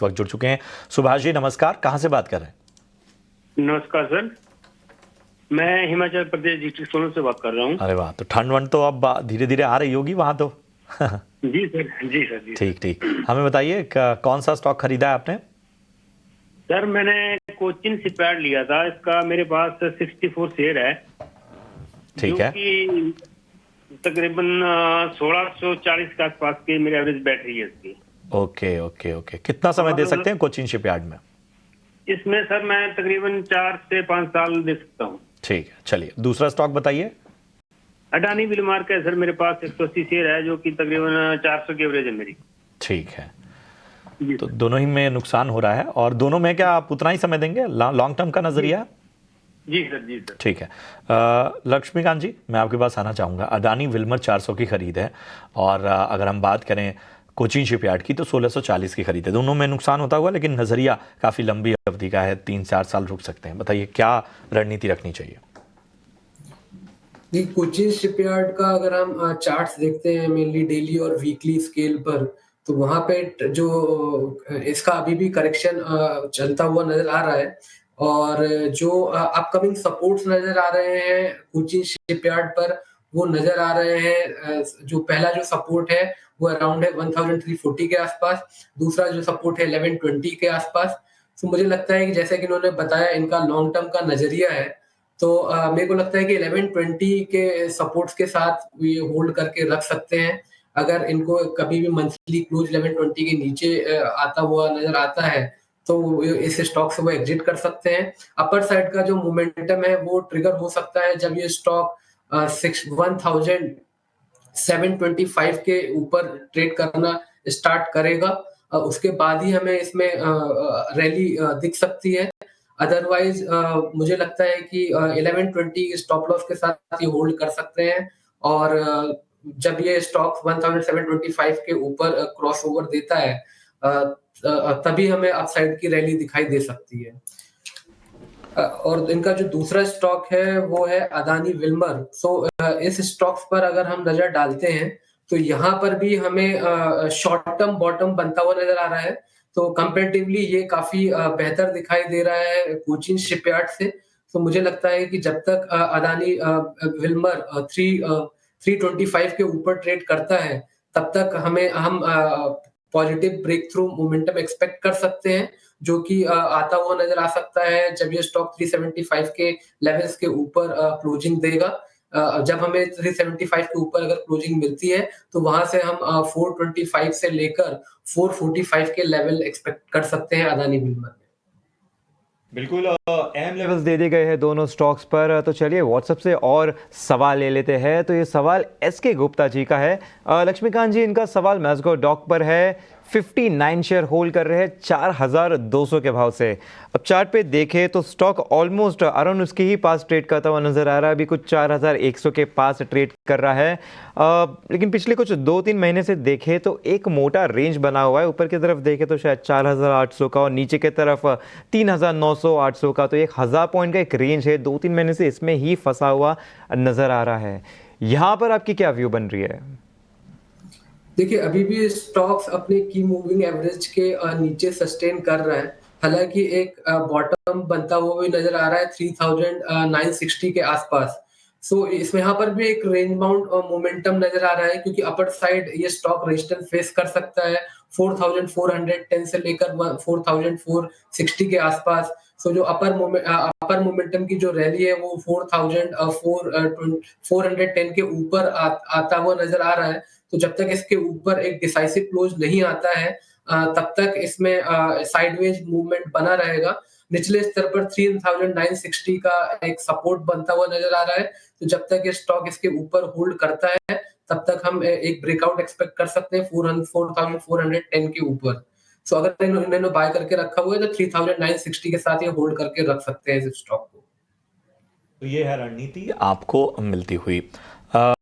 इस वक्त जुड़ चुके हैं। सुभाष जी नमस्कार, कहाँ से बात कर रहे हैं? नमस्कार सर, मैं हिमाचल प्रदेश डिस्ट्रिक्ट सोलन से बात कर रहा हूँ। अरे वाह, तो ठंड वंड तो अब धीरे धीरे आ रही होगी वहाँ तो। जी सर, जी सर, जी ठीक ठीक, हमें बताइए कौन सा स्टॉक खरीदा है आपने? सर, मैंने कोचिन शिपयार्ड लिया था, इसका मेरे पास 64 शेयर है। ठीक जो है, कि तकरीबन 1640 के आसपास की मेरी एवरेज बैटरी है इसकी। ओके ओके ओके, कितना समय दे सकते हैं कोचिन शिपयार्ड में? इसमें सर मैं तकरीबन 4 से 5 साल दे सकता हूँ। ठीक है, चलिए दूसरा स्टॉक बताइए। अडानी विलमार्क है सर, मेरे पास 180 शेयर है, जो कि तकरीबन 400 की एवरेज है मेरी। ठीक है, जी तो सर। दोनों ही में नुकसान हो रहा है, और दोनों में क्या आप उतना ही समय देंगे? लॉन्ग टर्म का नजरिया? जी सर, जी सर। ठीक है। लक्ष्मीकांत जी, मैं आपके पास आना चाहूँगा। अडानी विल्मर 400 की खरीद है, और अगर हम बात करें कोचिन शिपयार्ड की तो 1640 की खरीद है। दोनों में नुकसान होता हुआ, लेकिन नज़रिया काफ़ी लंबी अवधि का है, 3-4 साल रुक सकते हैं। बताइए क्या रणनीति रखनी चाहिए? ये कोचिन शिपयार्ड का अगर हम चार्ट्स देखते हैं मेनली डेली और वीकली स्केल पर, तो वहां पे जो इसका अभी भी करेक्शन चलता हुआ नजर आ रहा है। और जो अपकमिंग सपोर्ट्स नजर आ रहे हैं कोचिन शिपयार्ड पर, वो नजर आ रहे हैं। जो पहला जो सपोर्ट है वो अराउंड है 1340 के आसपास, दूसरा जो सपोर्ट है 1120 के आसपास। तो मुझे लगता है कि जैसे कि इन्होंने बताया इनका लॉन्ग टर्म का नजरिया है, तो मेरे को लगता है कि 1120 के सपोर्ट्स के साथ ये होल्ड करके रख सकते हैं। अगर इनको कभी भी मंथली क्लोज 1120 के नीचे आता हुआ नजर आता है, तो इस स्टॉक से वो एग्जिट कर सकते हैं। अपर साइड का जो मोमेंटम है वो ट्रिगर हो सकता है जब ये स्टॉक 1725 के ऊपर ट्रेड करना स्टार्ट करेगा। उसके बाद ही हमें इसमें रैली दिख सकती है। अदरवाइज मुझे लगता है कि 1120 स्टॉप लॉस के साथ ये होल्ड कर सकते हैं। और जब ये स्टॉक 1725 के ऊपर क्रॉस ओवर देता है, तभी हमें अपसाइड की रैली दिखाई दे सकती है। और इनका जो दूसरा स्टॉक है वो है अदानी विल्मर। इस स्टॉक्स पर अगर हम नजर डालते हैं, तो यहाँ पर भी हमें शॉर्ट टर्म बॉटम बनता हुआ नजर आ रहा है। तो कंपैरेटिवली ये काफी बेहतर दिखाई दे रहा है कोचिन शिपयार्ड से। तो मुझे लगता है कि जब तक अदानी विल्मर 325 के ऊपर ट्रेड करता है, तब तक हम positive breakthrough momentum expect कर सकते हैं, जो कि आता हुआ नजर आ सकता है जब ये स्टॉक 375 के लेवल्स के ऊपर क्लोजिंग देगा। जब हमें 375 के ऊपर अगर क्लोजिंग मिलती है, तो वहां से हम 425 से लेकर 445 के लेवल एक्सपेक्ट कर सकते हैं अदानी विल्मर में। बिल्कुल अहम लेवल्स दे दिए गए हैं दोनों स्टॉक्स पर। तो चलिए व्हाट्सएप से और सवाल ले लेते हैं। तो ये सवाल एसके गुप्ता जी का है। लक्ष्मीकांत जी, इनका सवाल मैस्को डॉक पर है। 59 शेयर होल्ड कर रहे हैं 4200 के भाव से। अब चार्ट पे देखें तो स्टॉक ऑलमोस्ट अराउंड उसके ही पास ट्रेड करता हुआ नजर आ रहा है। अभी कुछ 4100 के पास ट्रेड कर रहा है। लेकिन पिछले कुछ 2-3 महीने से देखें तो एक मोटा रेंज बना हुआ है। ऊपर की तरफ देखें तो शायद 4800 का, और नीचे की तरफ 3900-800 का। तो 1000 पॉइंट का एक रेंज है। 2-3 महीने से इसमें ही फंसा हुआ नजर आ रहा है। यहाँ पर आपकी क्या व्यू बन रही है? देखिए, अभी भी स्टॉक्स अपने की मूविंग एवरेज के नीचे सस्टेन कर रहा है। हालांकि एक बॉटम बनता हुआ भी नजर आ रहा है 3960 के आसपास। इसमें यहाँ पर भी एक रेंज बाउंड मोमेंटम नजर आ रहा है, क्योंकि अपर साइड ये स्टॉक रेजिस्टेंस फेस कर सकता है 4410 से लेकर 4460 के आसपास। जो अपर मोमेंटम की जो रैली है वो 4410 के ऊपर आता हुआ नजर आ रहा है। तो जब तक इसके ऊपर एक डिसाइसिव क्लोज नहीं आता है, तब तक इसमें साइडवेज मूवमेंट बना रहेगा। निचले स्तर पर 3960 का एक सपोर्ट बनता हुआ नजर आ रहा है। तो जब तक ये स्टॉक इसके ऊपर होल्ड करता है, तब तक हम एक ब्रेकआउट एक्सपेक्ट कर सकते हैं 4410 के ऊपर। अगर इन्होंने बाय करके रखा हुआ है, तो 3960 के साथ ये होल्ड करके रख सकते हैं इस स्टॉक को। तो ये है रणनीति आपको मिलती हुई।